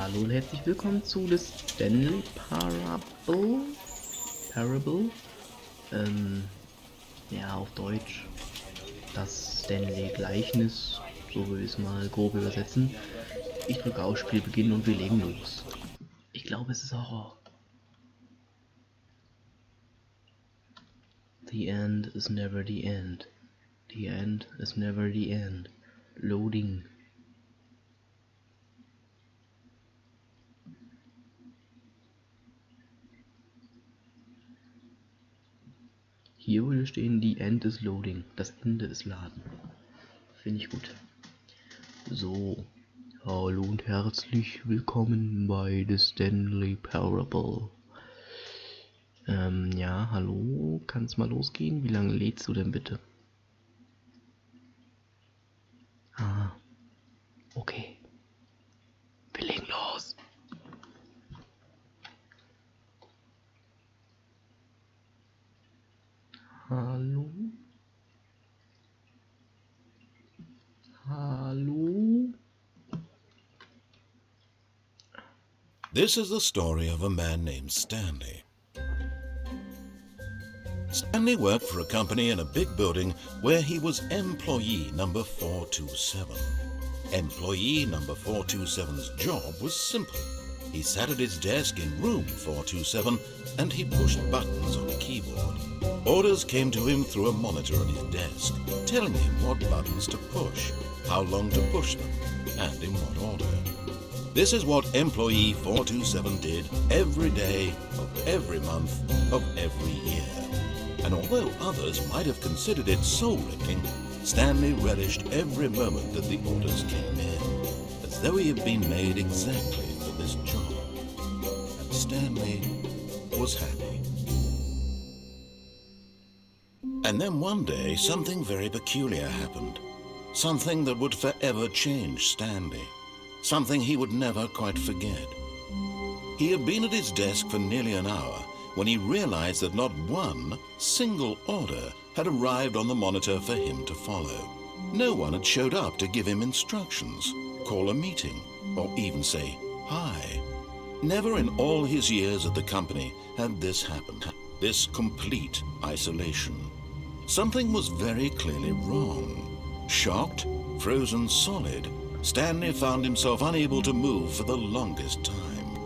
Hallo und herzlich willkommen zu The Stanley Parable. Ja, auf Deutsch das Stanley-Gleichnis, so will ich es mal grob übersetzen. Ich drücke auf Spiel beginnen und wir legen los. Ich glaube, es ist Horror. The end is never the end. The end is never the end. Loading. Hier würde stehen, the end is loading. Das Ende ist laden. Finde ich gut. So. Hallo und herzlich willkommen bei The Stanley Parable. Ja, hallo. Kann's mal losgehen? Wie lange lädst du denn bitte? Ah. Okay. Wir legen los. Hallo? Hallo? This is the story of a man named Stanley. Stanley worked for a company in a big building where he was employee number 427. Employee number 427's job was simple. He sat at his desk in room 427 and he pushed buttons on a keyboard. Orders came to him through a monitor on his desk, telling him what buttons to push, how long to push them, and in what order. This is what employee 427 did every day of every month of every year. And although others might have considered it soul-wrecking, Stanley relished every moment that the orders came in, as though he had been made exactly for this job. And Stanley was happy. And then one day, something very peculiar happened. Something that would forever change Stanley. Something he would never quite forget. He had been at his desk for nearly an hour when he realized that not one single order had arrived on the monitor for him to follow. No one had showed up to give him instructions, call a meeting, or even say hi. Never in all his years at the company had this happened, this complete isolation. Something was very clearly wrong. Shocked, frozen solid, Stanley found himself unable to move for the longest time.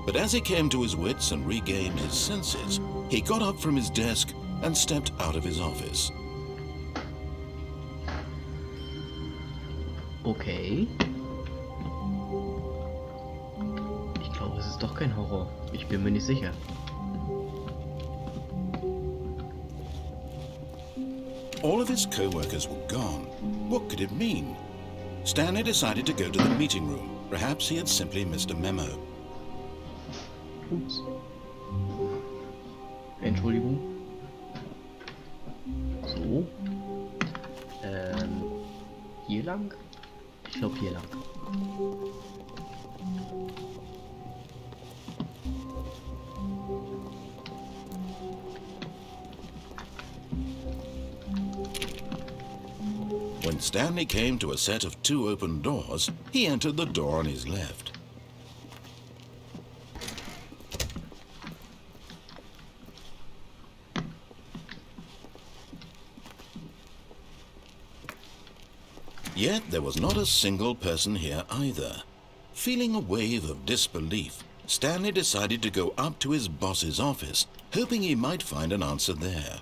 But as he came to his wits and regained his senses, he got up from his desk and stepped out of his office. Okay. Ich glaube, es ist doch kein Horror. Ich bin mir nicht sicher. All of his co-workers were gone. What could it mean? Stanley decided to go to the meeting room. Perhaps he had simply missed a memo. Ups. Entschuldigung. So. Hier lang? Ich glaube hier lang. When Stanley came to a set of 2 open doors, he entered the door on his left. Yet there was not a single person here either. Feeling a wave of disbelief, Stanley decided to go up to his boss's office, hoping he might find an answer there.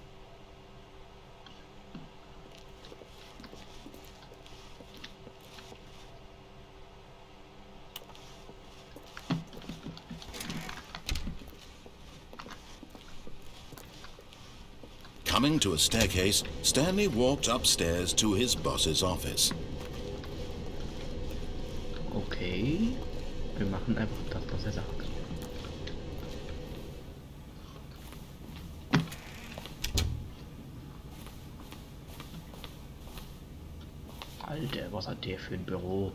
Coming to a staircase, Stanley walked upstairs to his boss's office. Okay. Wir machen einfach das, was er sagt. Alter, was hat der für ein Büro?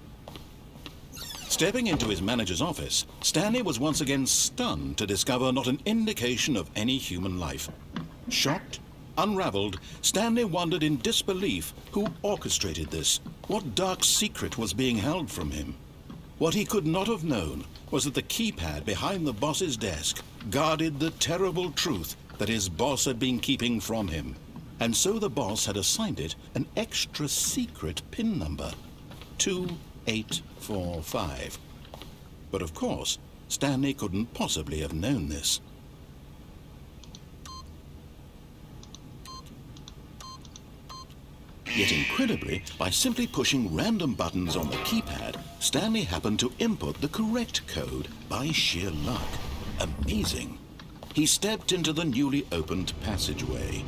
Stepping into his manager's office, Stanley was once again stunned to discover not an indication of any human life. Shocked, unraveled, Stanley wondered in disbelief who orchestrated this, what dark secret was being held from him. What he could not have known was that the keypad behind the boss's desk guarded the terrible truth that his boss had been keeping from him. And so the boss had assigned it an extra secret PIN number, 2845. But of course, Stanley couldn't possibly have known this. Yet incredibly, by simply pushing random buttons on the keypad, Stanley happened to input the correct code by sheer luck. Amazing. He stepped into the newly opened passageway.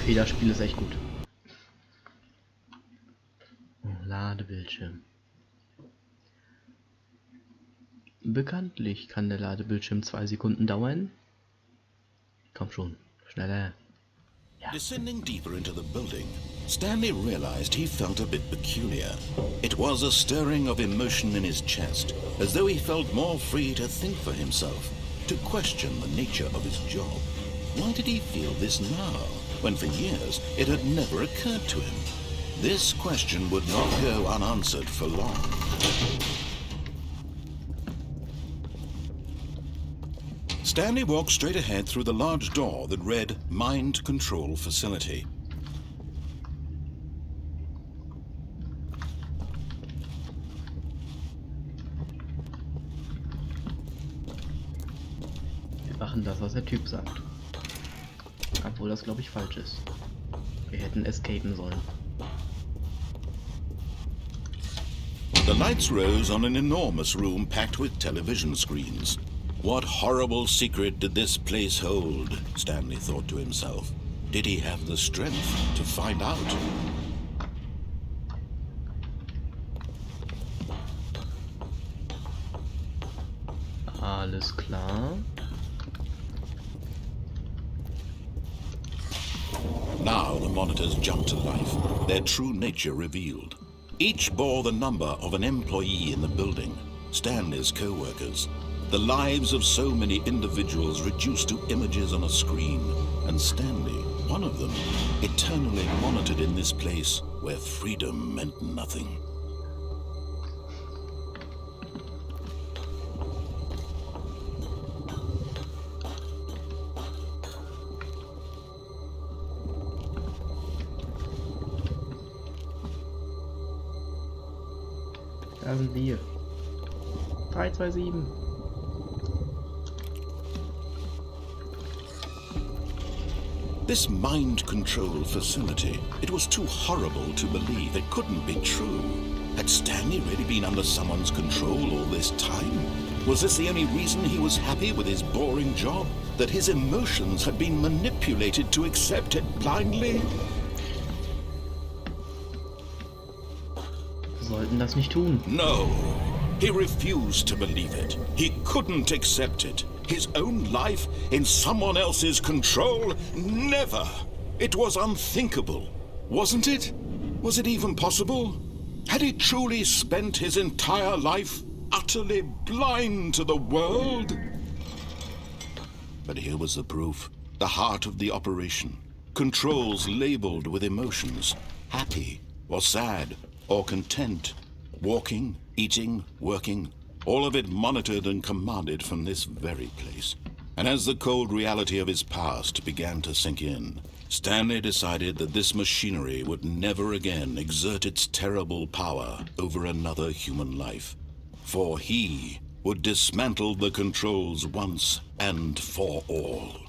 Okay, das Spiel ist echt gut. Oh, Ladebildschirm. Bekanntlich kann der Ladebildschirm 2 Sekunden dauern. Komm schon, schneller. Ja. Descending deeper into the building, Stanley realized he felt a bit peculiar. It was a stirring of emotion in his chest, as though he felt more free to think for himself, to question the nature of his job. Why did he feel this now, when for years it had never occurred to him? This question would not go unanswered for long. Stanley walked straight ahead through the large door that read Mind Control Facility. Wir machen das, was der Typ sagt. Obwohl das, glaube ich, falsch ist. Wir hätten escapen sollen. The lights rose on an enormous room packed with television screens. What horrible secret did this place hold? Stanley thought to himself. Did he have the strength to find out? Alles klar. Now the monitors jumped to life, their true nature revealed. Each bore the number of an employee in the building, Stanley's co-workers. The lives of so many individuals reduced to images on a screen, and Stanley, one of them, eternally monitored in this place where freedom meant nothing. Da sind wir. 327. This mind control facility, it was too horrible to believe. It couldn't be true. Had Stanley really been under someone's control all this time? Was this the only reason he was happy with his boring job? That his emotions had been manipulated to accept it blindly? Wir sollten das nicht tun. No. He refused to believe it. He couldn't accept it. His own life in someone else's control? Never! It was unthinkable. Wasn't it? Was it even possible? Had he truly spent his entire life utterly blind to the world? But here was the proof. The heart of the operation. Controls labeled with emotions. Happy or sad or content. Walking, eating, working, all of it monitored and commanded from this very place. And as the cold reality of his past began to sink in, Stanley decided that this machinery would never again exert its terrible power over another human life. For he would dismantle the controls once and for all.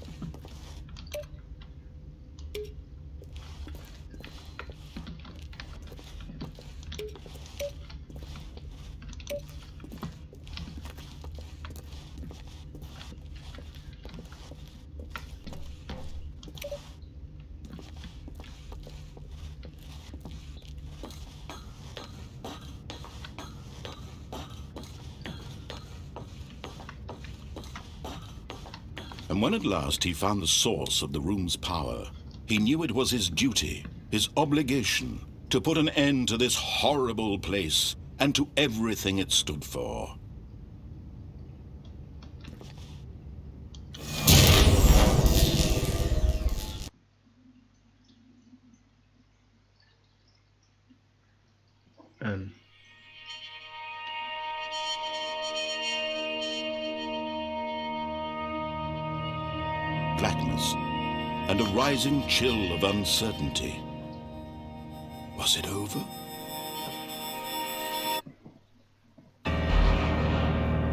And when at last he found the source of the room's power, he knew it was his duty, his obligation, to put an end to this horrible place and to everything it stood for. blackness and a rising chill of uncertainty. Was it over?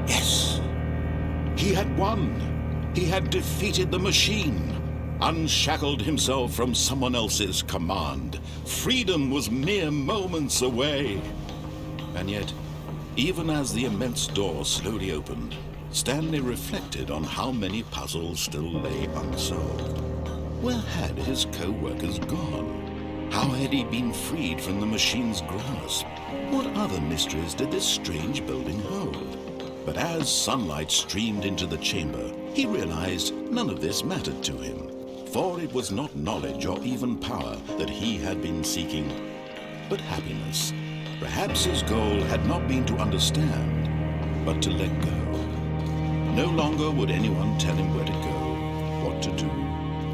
Yes! He had won! He had defeated the machine, unshackled himself from someone else's command. Freedom was mere moments away. And yet, even as the immense door slowly opened, Stanley reflected on how many puzzles still lay unsolved. Where had his co-workers gone? How had he been freed from the machine's grasp? What other mysteries did this strange building hold? But as sunlight streamed into the chamber, he realized none of this mattered to him. For it was not knowledge or even power that he had been seeking, but happiness. Perhaps his goal had not been to understand, but to let go. No longer would anyone tell him where to go, what to do,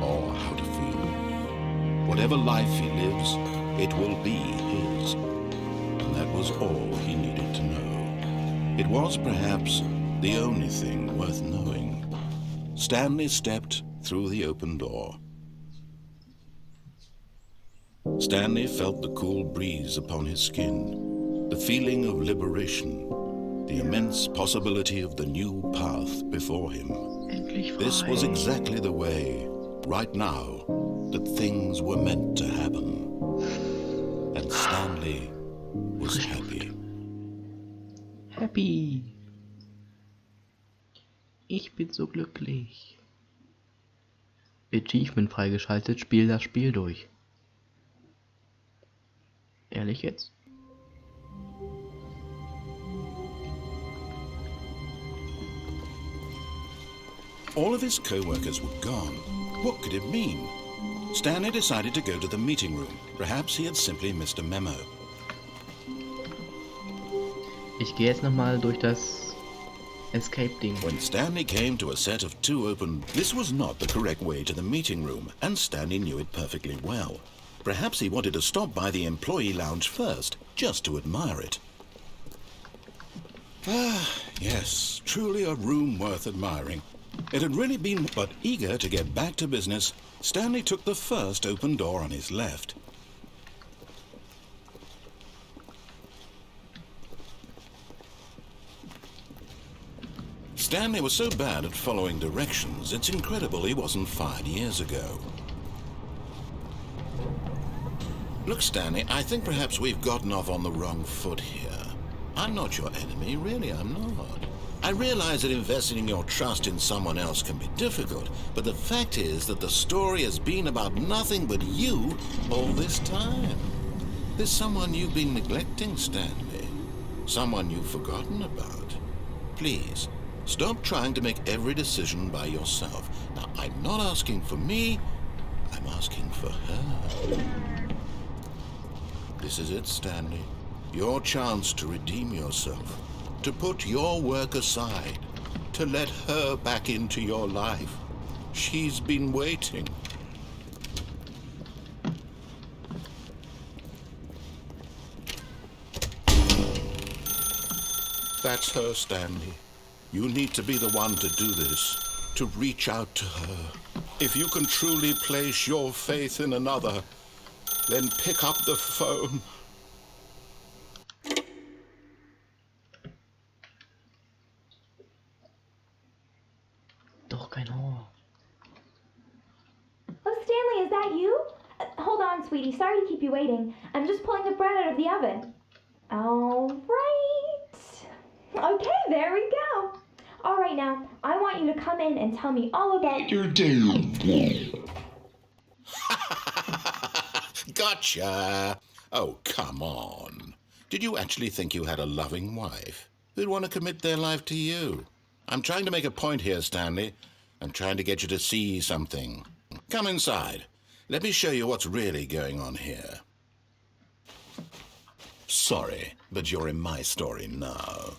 or how to feel. Whatever life he lives, it will be his. And that was all he needed to know. It was perhaps the only thing worth knowing. Stanley stepped through the open door. Stanley felt the cool breeze upon his skin, the feeling of liberation, the immense possibility of the new path before him. This was exactly the way, right now, that things were meant to happen. And Stanley was happy. Happy. Ich bin so glücklich. Achievement freigeschaltet, spiel das Spiel durch. Ehrlich jetzt? All of his co-workers were gone. What could it mean? Stanley decided to go to the meeting room. Perhaps he had simply missed a memo. Ich gehe jetzt nochmal durch das Escape-Ding. When Stanley came to a set of two open, this was not the correct way to the meeting room, and Stanley knew it perfectly well. Perhaps he wanted to stop by the employee lounge first, just to admire it. Ah, yes, truly a room worth admiring. It had really been, but eager to get back to business, Stanley took the first open door on his left. Stanley was so bad at following directions, it's incredible he wasn't fired years ago. Look, Stanley, I think perhaps we've gotten off on the wrong foot here. I'm not your enemy, really, I'm not. I realize that investing your trust in someone else can be difficult, but the fact is that the story has been about nothing but you all this time. There's someone you've been neglecting, Stanley. Someone you've forgotten about. Please, stop trying to make every decision by yourself. Now, I'm not asking for me, I'm asking for her. This is it, Stanley. Your chance to redeem yourself. To put your work aside, to let her back into your life. She's been waiting. That's her, Stanley. You need to be the one to do this, to reach out to her. If you can truly place your faith in another, then pick up the phone. Doch kein Horror. Oh, Stanley, is that you? Hold on, sweetie. Sorry to keep you waiting. I'm just pulling the bread out of the oven. All right. Okay, there we go. All right, now, I want you to come in and tell me all about your day. Gotcha. Oh, come on. Did you actually think you had a loving wife who'd want to commit their life to you? I'm trying to make a point here, Stanley. I'm trying to get you to see something. Come inside. Let me show you what's really going on here. Sorry, but you're in my story now.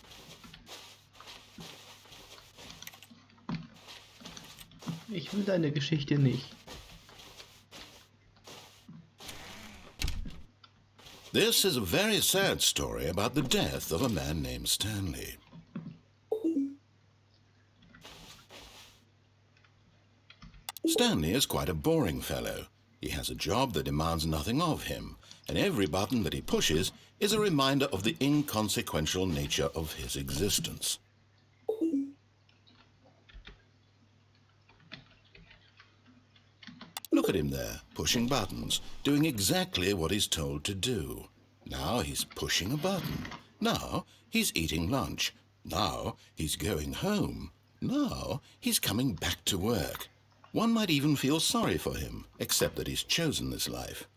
Ich will deine Geschichte nicht. This is a very sad story about the death of a man named Stanley. Stanley is quite a boring fellow. He has a job that demands nothing of him, and every button that he pushes is a reminder of the inconsequential nature of his existence. Look at him there, pushing buttons, doing exactly what he's told to do. Now he's pushing a button. Now he's eating lunch. Now he's going home. Now he's coming back to work. One might even feel sorry for him, except that he's chosen this life.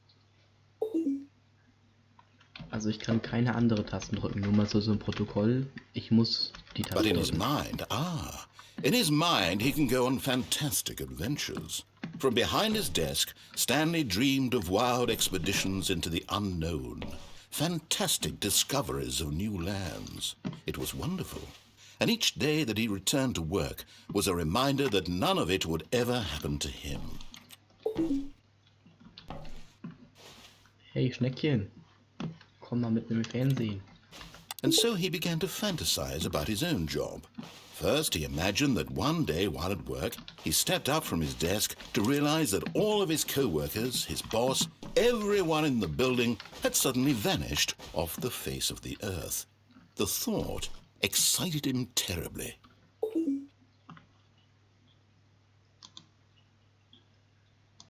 Also ich kann keine andere Tasten drücken, nur mal so ein Protokoll. Ich muss die Taste But in his mind, he can go on fantastic adventures. From behind his desk, Stanley dreamed of wild expeditions into the unknown, fantastic discoveries of new lands. It was wonderful. And each day that he returned to work was a reminder that none of it would ever happen to him. Hey Schneckchen, komm mal mit im Fernsehen. And so he began to fantasize about his own job. First, he imagined that one day while at work, he stepped up from his desk to realize that all of his co-workers, his boss, everyone in the building had suddenly vanished off the face of the earth. The thought excited him terribly.